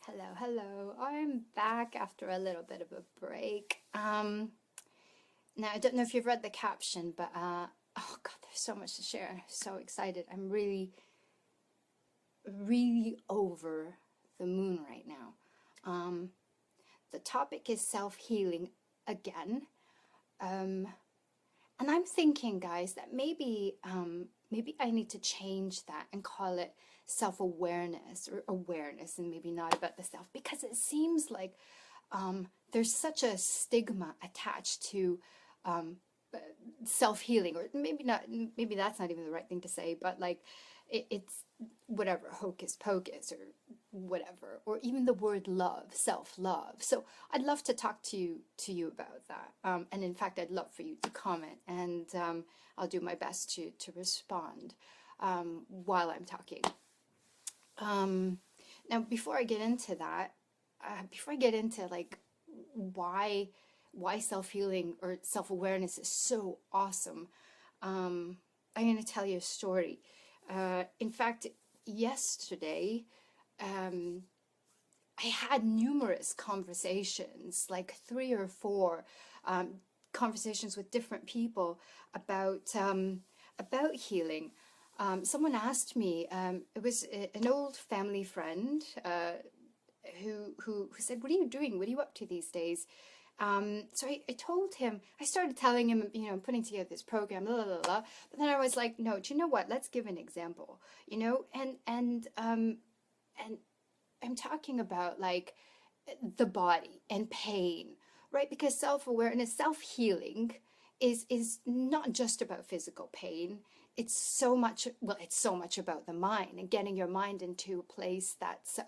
Hello, hello. I'm back after a little bit of a break. Now I don't know if you've read the caption, but oh God, there's so much to share. I'm so excited. I'm really, really over the moon right now. The topic is self-healing again. Um, and I'm thinking, guys, that maybe I need to change that and call it self-awareness or awareness, and maybe not about the self, because it seems like there's such a stigma attached to um, self-healing, or maybe not. Maybe that's not even the right thing to say, but like it's whatever, hocus pocus or whatever, or even the word love, self-love. So I'd love to talk to you about that, and in fact I'd love for you to comment, and I'll do my best to respond while I'm talking. Now before I get into that, before I get into like why why self-healing or self-awareness is so awesome, I'm going to tell you a story. In fact, yesterday, um, I had numerous conversations, like three or four conversations with different people about healing. Someone asked me, it was an old family friend who said, "What are you doing? What are you up to these days?" So I told him, I started telling him, I'm putting together this program, blah, blah, blah, blah. But then I was like, no, do you know what? Let's give an example, and I'm talking about like the body and pain, right? Because self-awareness, self-healing is not just about physical pain. It's so much, well, it's so much about the mind and getting your mind into a place that's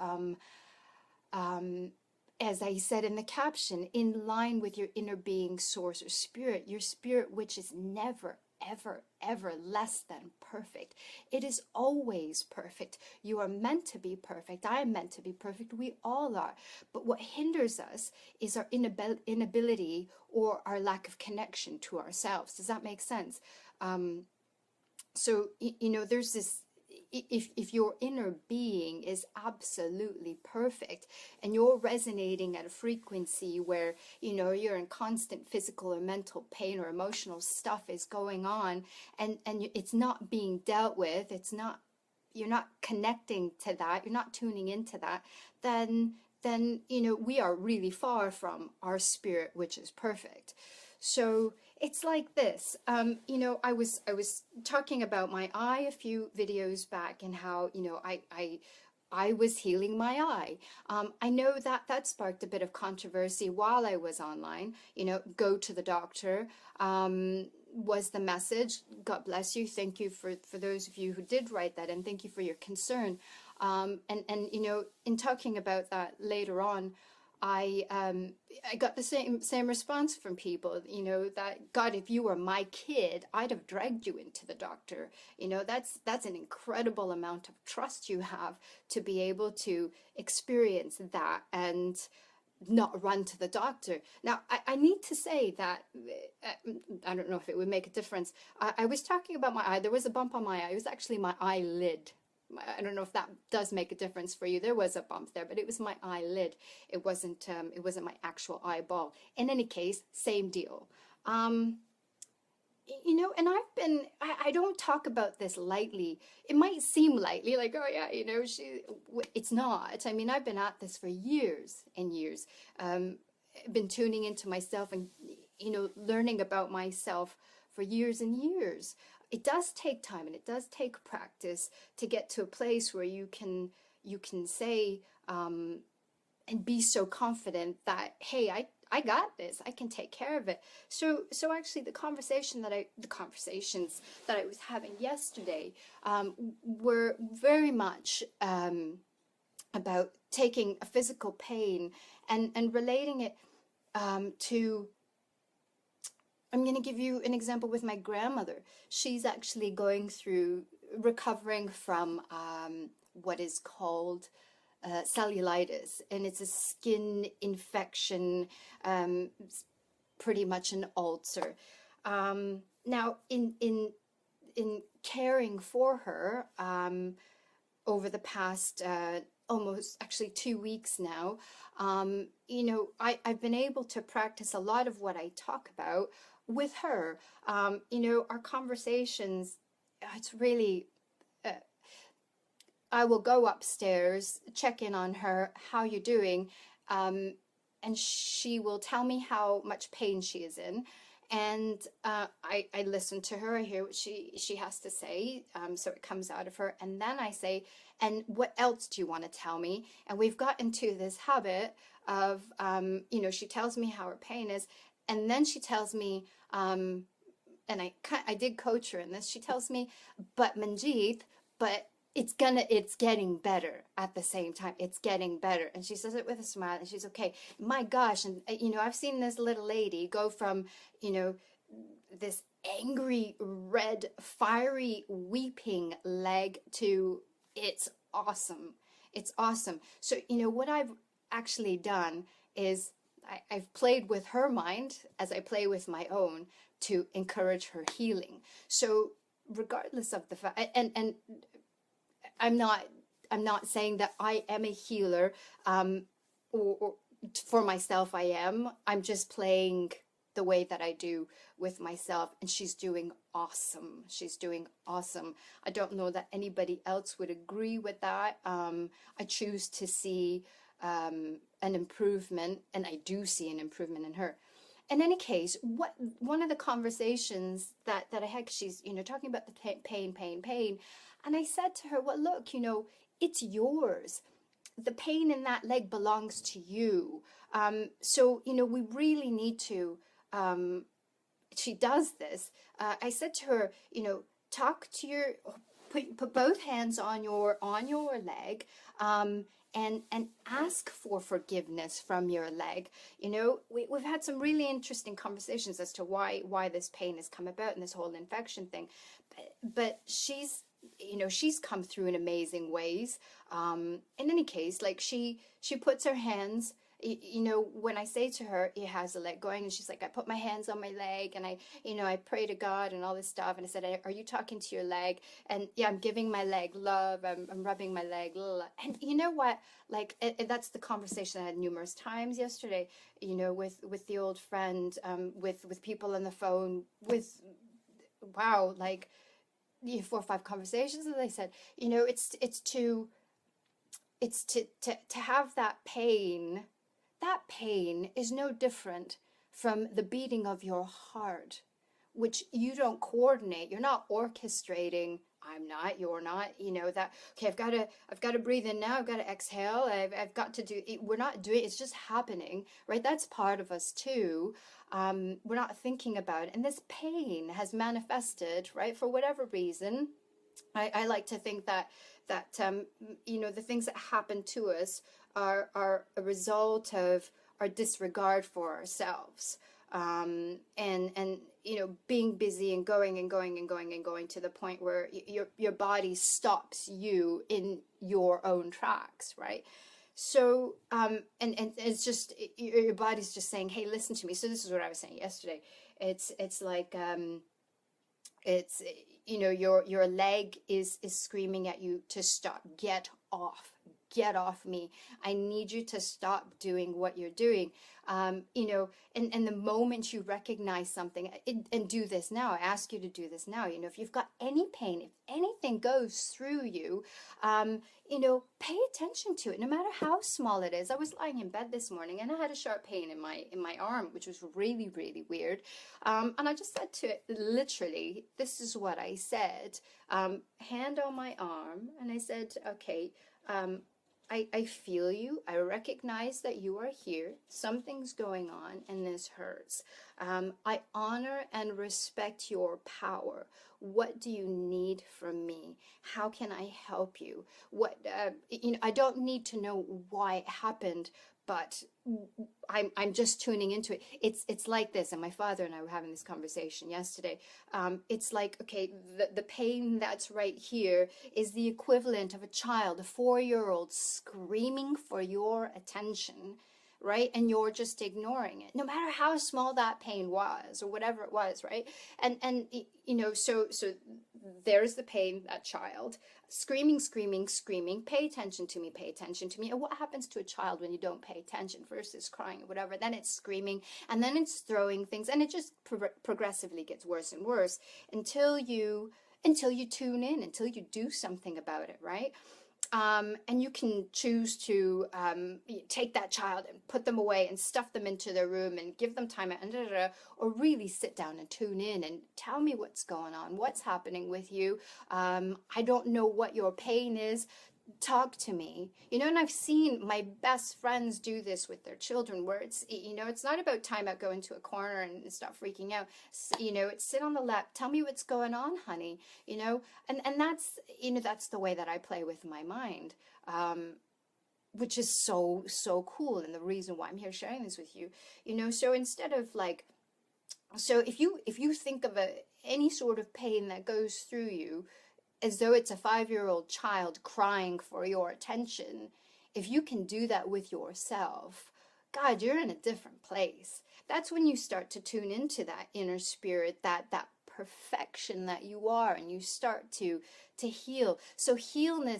as I said in the caption, in line with your inner being, source, or spirit, your spirit, which is never, ever, ever less than perfect. It is always perfect. You are meant to be perfect. I am meant to be perfect. We all are. But what hinders us is our inability or our lack of connection to ourselves. Does that make sense? There's this. If your inner being is absolutely perfect and you're resonating at a frequency where you're in constant physical or mental pain or emotional stuff is going on, and it's not being dealt with, you're not connecting to that, you're not tuning into that, then we are really far from our spirit, which is perfect. So it's like this. I was talking about my eye a few videos back, and how I was healing my eye. I know that sparked a bit of controversy while I was online. Go to the doctor was the message. God bless you. Thank you for those of you who did write that, and thank you for your concern. And in talking about that later on, I got the same response from people, that God, if you were my kid, I'd have dragged you into the doctor. That's an incredible amount of trust you have to be able to experience that and not run to the doctor. Now, I need to say that I don't know if it would make a difference. I was talking about my eye. There was a bump on my eye. It was actually my eyelid. I don't know if that does make a difference for you. There was a bump there, but it was my eyelid. It wasn't my actual eyeball. In any case, same deal. And I don't talk about this lightly. It might seem lightly, like, oh yeah, it's not. I mean, I've been at this for years and years. Been tuning into myself and, learning about myself for years and years. It does take time and it does take practice to get to a place where you can say, and be so confident that, hey, I got this. I can take care of it. So actually, the conversations that I was having yesterday were very much about taking a physical pain and relating it to. I'm going to give you an example with my grandmother. She's actually going through recovering from what is called cellulitis, and it's a skin infection, pretty much an ulcer. Now, in caring for her over the past almost actually 2 weeks now, you know, I've been able to practice a lot of what I talk about with her. You know, our conversations, it's really, uh, I will go upstairs, check in on her, how you doing? And she will tell me how much pain she is in. And I listen to her, I hear what she has to say, so it comes out of her. And then I say, and what else do you want to tell me? And we've got into this habit of, you know, she tells me how her pain is, and then she tells me, and I did coach her in this. She tells me, but Manjeet, but it's getting better at the same time. It's getting better. And she says it with a smile, and she's okay. My gosh. And you know, I've seen this little lady go from, you know, this angry, red, fiery, weeping leg to it's awesome. It's awesome. So, you know, what I've actually done is I've played with her mind as I play with my own to encourage her healing. So regardless of the fact, and I'm not saying that I am a healer, or for myself I am. I'm just playing the way that I do with myself, and she's doing awesome. She's doing awesome. I don't know that anybody else would agree with that. I choose to see an improvement, and I do see an improvement in her. In any case, one of the conversations that I had, 'cause she's, you know, talking about the pain, and I said to her, well, look, you know, it's yours. The pain in that leg belongs to you. So, you know, we really need to, she does this. I said to her, you know, talk to your, put both hands on your leg, and ask for forgiveness from your leg. You know, we've had some really interesting conversations as to why this pain has come about and this whole infection thing, but she's, you know, she's come through in amazing ways. In any case, like she puts her hands, you know, when I say to her, "He has a leg going," and she's like, "I put my hands on my leg, and I, you know, I pray to God and all this stuff." And I said, "Are you talking to your leg?" And yeah, I'm giving my leg love. I'm rubbing my leg. Blah, blah, blah. And you know what? Like that's the conversation I had numerous times yesterday. You know, with the old friend, with people on the phone, with wow, like 4 or 5 conversations. As I said, you know, it's to have that pain. That pain is no different from the beating of your heart, which you don't coordinate. You're not orchestrating. I'm not, you're not, you know, that, okay, I've got to breathe in now. I've got to exhale. I've got to do it. We're not doing it. It's just happening, right? That's part of us too. We're not thinking about it. And this pain has manifested, right? For whatever reason. I like to think that you know, the things that happen to us are a result of our disregard for ourselves, and you know, being busy and going to the point where your body stops you in your own tracks, right? So and it's just your body's just saying, hey, listen to me. So this is what I was saying yesterday. It's like it's, you know, your leg is screaming at you to stop. Get off me. I need you to stop doing what you're doing. You know, and the moment you recognize something, and do this now, I ask you to do this now. You know, if you've got any pain, if anything goes through you, you know, pay attention to it, no matter how small it is. I was lying in bed this morning and I had a sharp pain in my arm, which was really, really weird. And I just said to it, literally, this is what I said, hand on my arm, and I said, okay, I feel you. I recognize that you are here. Something's going on and this hurts. I honor and respect your power. What do you need from me? How can I help you? What, you know, I don't need to know why it happened, but I'm just tuning into it. It's like this, and my father and I were having this conversation yesterday. It's like, okay, the pain that's right here is the equivalent of a child, a 4-year-old screaming for your attention, right? And you're just ignoring it, no matter how small that pain was or whatever it was, right? And you know, so there's the pain, that child screaming, screaming, screaming, pay attention to me, pay attention to me. And what happens to a child when you don't pay attention? First it's crying or whatever, then it's screaming, and then it's throwing things, and it just progressively gets worse and worse until you tune in, until you do something about it, right? And you can choose to take that child and put them away and stuff them into their room and give them time and or really sit down and tune in and tell me what's going on, what's happening with you. I don't know what your pain is. Talk to me, you know. And I've seen my best friends do this with their children, where it's, you know, it's not about time out, go into a corner and stop freaking out. You know, it's sit on the lap, tell me what's going on, honey, you know. And that's, you know, that's the way that I play with my mind, which is so cool, and the reason why I'm here sharing this with you, you know. So instead of like, so if you think of any sort of pain that goes through you as though it's a 5-year-old child crying for your attention, if you can do that with yourself, God, you're in a different place. That's when you start to tune into that inner spirit, that perfection that you are, and you start to heal. So healing,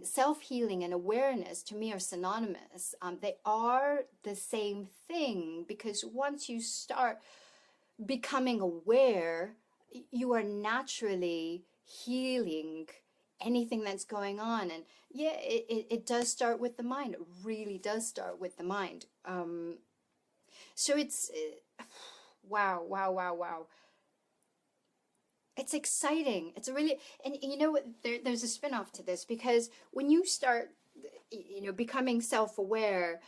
self-healing and awareness to me are synonymous. They are the same thing, because once you start becoming aware, you are naturally healing anything that's going on. And yeah, it does start with the mind. It really does start with the mind. So it's wow. It's exciting. It's a really, and you know what, there's a spin-off to this, because when you start, you know, becoming self-aware,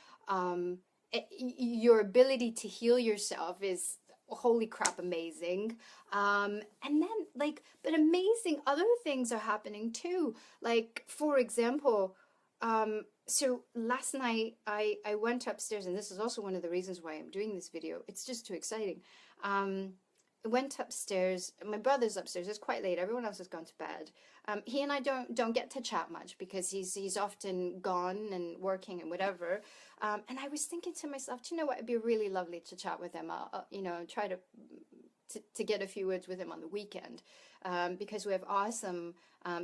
your ability to heal yourself is, holy crap, amazing. And then, like, but amazing other things are happening too. Like, for example, so last night I went upstairs, and this is also one of the reasons why I'm doing this video. It's just too exciting. I went upstairs. My brother's upstairs. It's quite late. Everyone else has gone to bed. He and I don't get to chat much, because he's often gone and working and whatever. And I was thinking to myself, do you know what? It'd be really lovely to chat with him. I'll you know, try to get a few words with him on the weekend, because we have awesome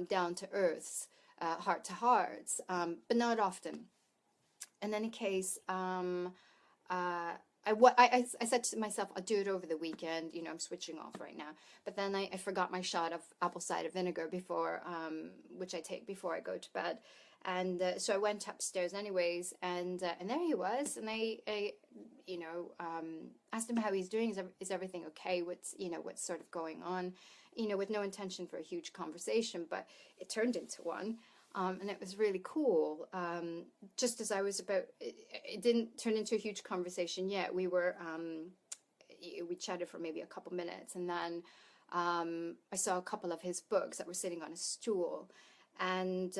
down to earths, heart to hearts, but not often. In any case, I said to myself, I'll do it over the weekend. You know, I'm switching off right now. But then I forgot my shot of apple cider vinegar before, which I take before I go to bed. And so I went upstairs anyways, and there he was. And I you know, asked him how he's doing. Is everything okay? What's sort of going on? You know, with no intention for a huge conversation, but it turned into one. And it was really cool. Just as I was about, it didn't turn into a huge conversation yet. We chatted for maybe a couple minutes, and then I saw a couple of his books that were sitting on a stool, and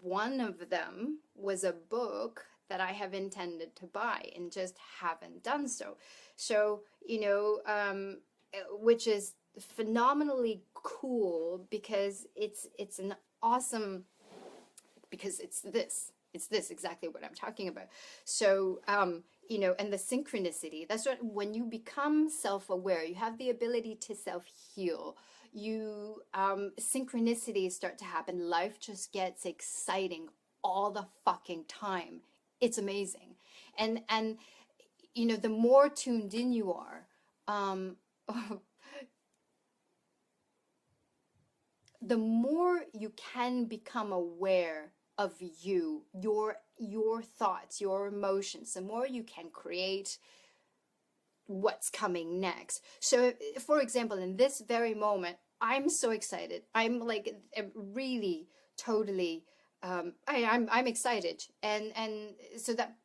one of them was a book that I have intended to buy and just haven't done so. So, you know, which is phenomenally cool, because it's an awesome, because it's this exactly what I'm talking about. So you know, and the synchronicity, that's what, when you become self-aware, you have the ability to self-heal, you synchronicities start to happen. Life just gets exciting all the fucking time. It's amazing. And you know, the more tuned in you are, the more you can become aware of you, your thoughts, your emotions, the more you can create what's coming next. So, for example, in this very moment, I'm so excited. I'm like really, totally, I'm excited, and so that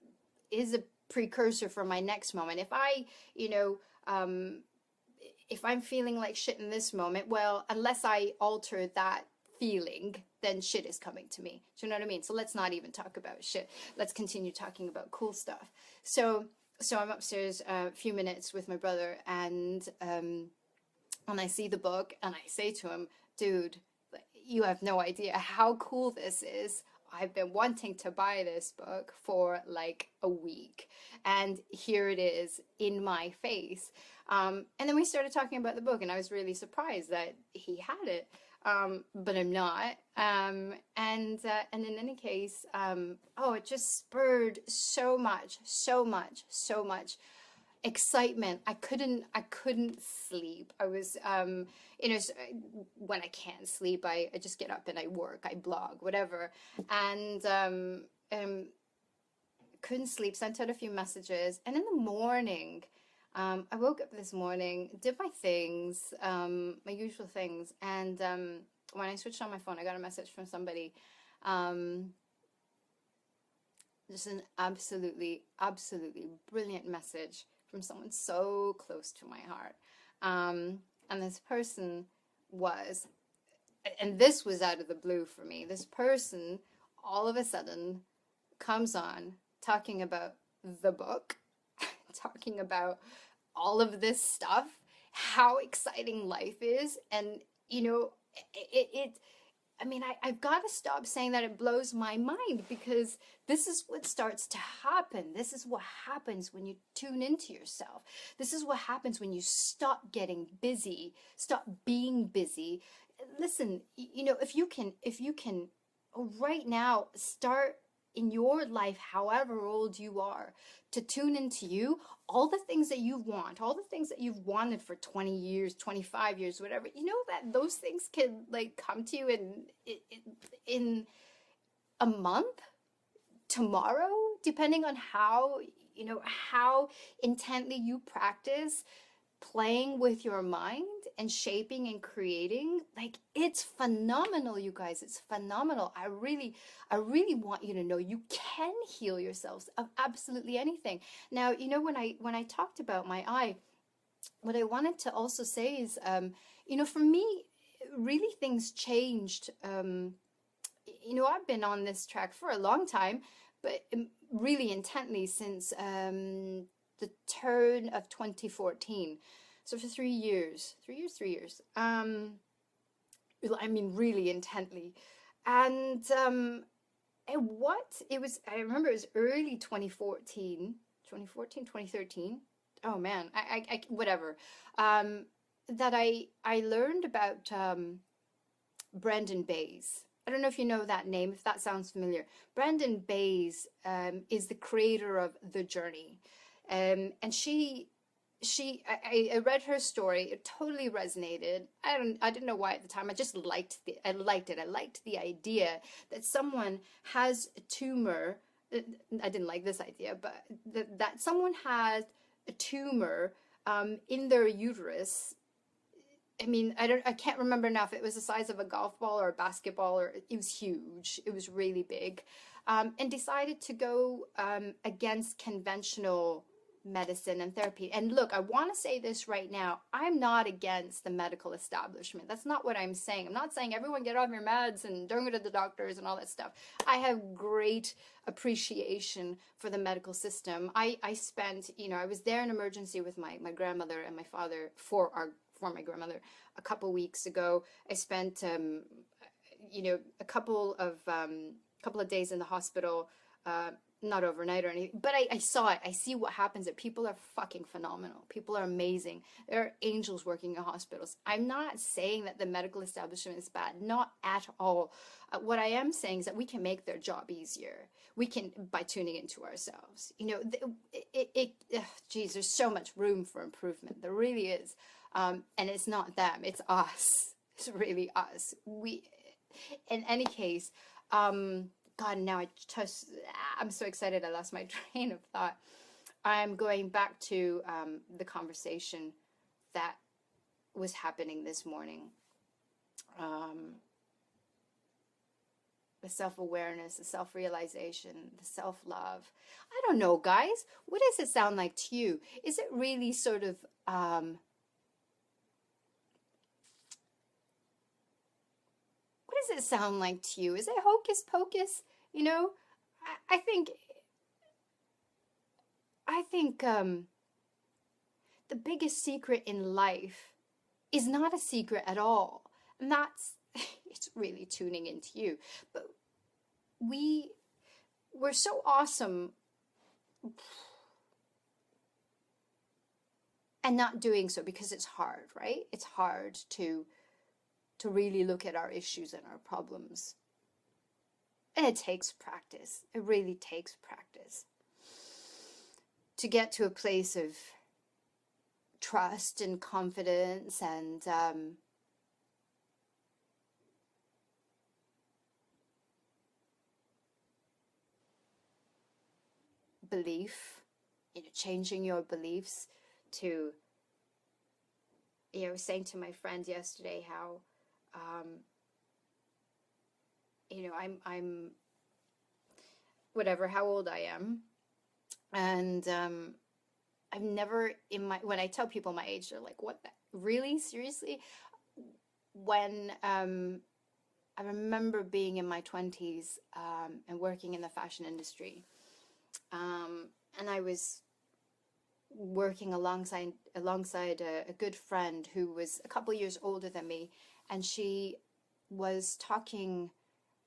is a precursor for my next moment. If I, you know, if I'm feeling like shit in this moment, well, unless I alter that feeling, then shit is coming to me. Do you know what I mean? So let's not even talk about shit. Let's continue talking about cool stuff. So I'm upstairs a few minutes with my brother, and I see the book, and I say to him, dude, you have no idea how cool this is. I've been wanting to buy this book for like a week, and here it is in my face. And then we started talking about the book, and I was really surprised that he had it. But I'm not. And in any case, oh, it just spurred so much, so much, so much excitement. I couldn't sleep. I was, you know, when I can't sleep, I just get up and I work, I blog, whatever. And, couldn't sleep, sent out a few messages. And in the morning, I woke up this morning, did my things, my usual things. And, when I switched on my phone, I got a message from somebody, um, just an absolutely, absolutely brilliant message from someone so close to my heart. And this person was, and this was out of the blue for me, this person all of a sudden comes on talking about the book, talking about all of this stuff, how exciting life is. And, you know, it I mean, I've got to stop saying that it blows my mind, because this is what starts to happen. This is what happens when you tune into yourself. This is what happens when you stop getting busy, stop being busy. Listen, you know, if you can right now start in your life, however old you are, to tune into you, all the things that you want, all the things that you've wanted for 20 years, 25 years, whatever, you know that those things can like come to you in a month, tomorrow, depending on how, you know, how intently you practice playing with your mind and shaping and creating. Like, it's phenomenal, you guys. It's phenomenal. I really want you to know you can heal yourselves of absolutely anything. Now, you know, when I talked about my eye, what I wanted to also say is, you know, for me, really things changed. You know, I've been on this track for a long time, but really intently since the turn of 2014. So for 3 years, 3 years, 3 years. I mean, really intently. And what it was, I remember it was early 2014, 2014, 2013. Oh man, whatever. That I learned about Brendan Bayes. I don't know if you know that name, if that sounds familiar. Brendan Bayes is the creator of The Journey. And I read her story. It totally resonated. I didn't know why at the time. I just I liked it. I liked the idea that someone has a tumor. I didn't like this idea, but that someone has a tumor in their uterus. I mean, I can't remember now if it was the size of a golf ball or a basketball, or it was huge. It was really big, and decided to go against conventional medicine and therapy. And look, I want to say this right now. I'm not against the medical establishment. That's not what I'm saying. I'm not saying everyone get off your meds and don't go to the doctors and all that stuff. I have great appreciation for the medical system. I spent, you know, I was there in emergency with my grandmother and my father for my grandmother a couple weeks ago. I spent, you know, a couple of days in the hospital, not overnight or anything, but I saw it. I see what happens. That people are fucking phenomenal. People are amazing. There are angels working in hospitals. I'm not saying that the medical establishment is bad, not at all. What I am saying is that we can make their job easier. We can, by tuning into ourselves. You know, geez, there's so much room for improvement. There really is. And it's not them, it's us. It's really us. In any case, God, now I'm so excited I lost my train of thought. I'm going back to the conversation that was happening this morning. The self-awareness, the self-realization, the self-love. I don't know, guys. What does it sound like to you? Is it really sort of what does it sound like to you? Is it hocus pocus? You know, I think the biggest secret in life is not a secret at all, and that's it's really tuning into you. But we're so awesome and not doing so because it's hard, right? It's hard to really look at our issues and our problems. And it takes practice. It really takes practice to get to a place of trust and confidence and belief, changing your beliefs to, I was saying to my friend yesterday how, I'm whatever, how old I am. And I've never when I tell people my age, they're like, what, really? Seriously? When I remember being in my 20s and working in the fashion industry. And I was working alongside a good friend who was a couple years older than me, and she was talking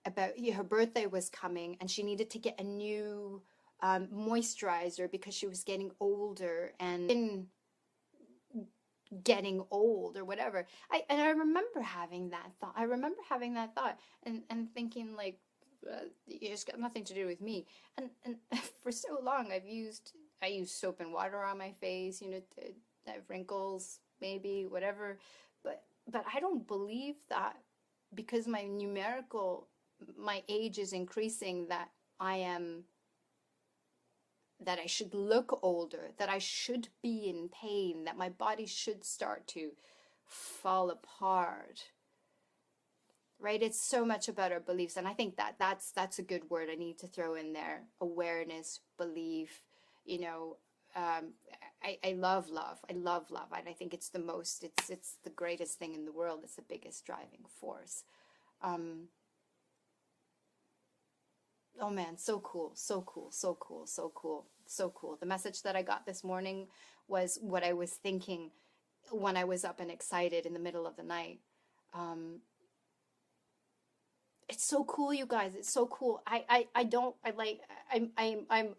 about her birthday was coming and she needed to get a new moisturizer because she was getting older and getting old or whatever. I remember having that thought. And thinking like, it's got nothing to do with me. And for so long I used soap and water on my face, to have wrinkles, maybe, whatever. But I don't believe that because my age is increasing that I should look older, that I should be in pain, that my body should start to fall apart. Right? It's so much about our beliefs. And I think that's a good word I need to throw in there. Awareness, belief, I love love. I love love. And I think it's the greatest thing in the world. It's the biggest driving force. Oh man, so cool, so cool, so cool, so cool, so cool. The message that I got this morning was what I was thinking when I was up and excited in the middle of the night. It's so cool, you guys. It's so cool. I'm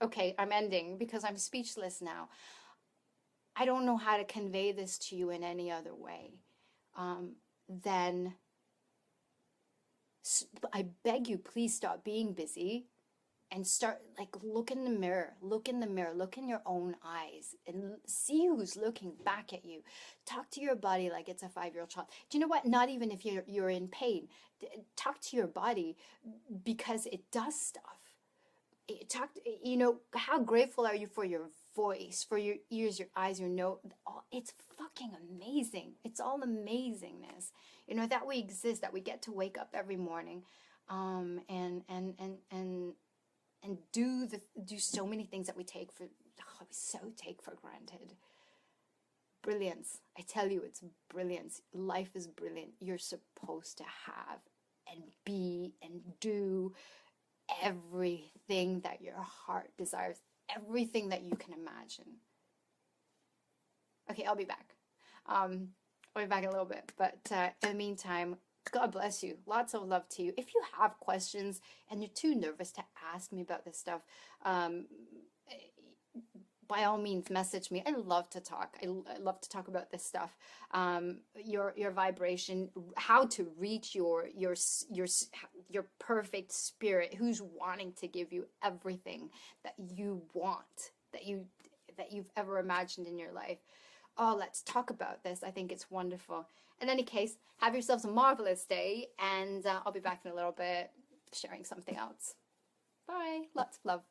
okay. I'm ending because I'm speechless now. I don't know how to convey this to you in any other way than I beg you, please stop being busy and start, like, look in the mirror, look in your own eyes and see who's looking back at you. Talk to your body like it's a 5-year-old child. Do you know what? Not even if you're in pain. Talk to your body because it does stuff. How grateful are you for your voice, for your ears, your eyes, your nose? It's fucking amazing. It's all amazingness. That we exist, that we get to wake up every morning, and do so many things that we take for granted. Brilliance. I tell you, it's brilliance. Life is brilliant. You're supposed to have and be and do everything that your heart desires, everything that you can imagine. Okay, I'll be back. I'll be back in a little bit, but in the meantime, God bless you. Lots of love to you. If you have questions and you're too nervous to ask me about this stuff, by all means, message me. I love to talk. I love to talk about this stuff. Your vibration, how to reach your perfect spirit, who's wanting to give you everything that you want, that you've ever imagined in your life. Oh, let's talk about this. I think it's wonderful. In any case, have yourselves a marvelous day, and I'll be back in a little bit sharing something else. Bye. Lots of love.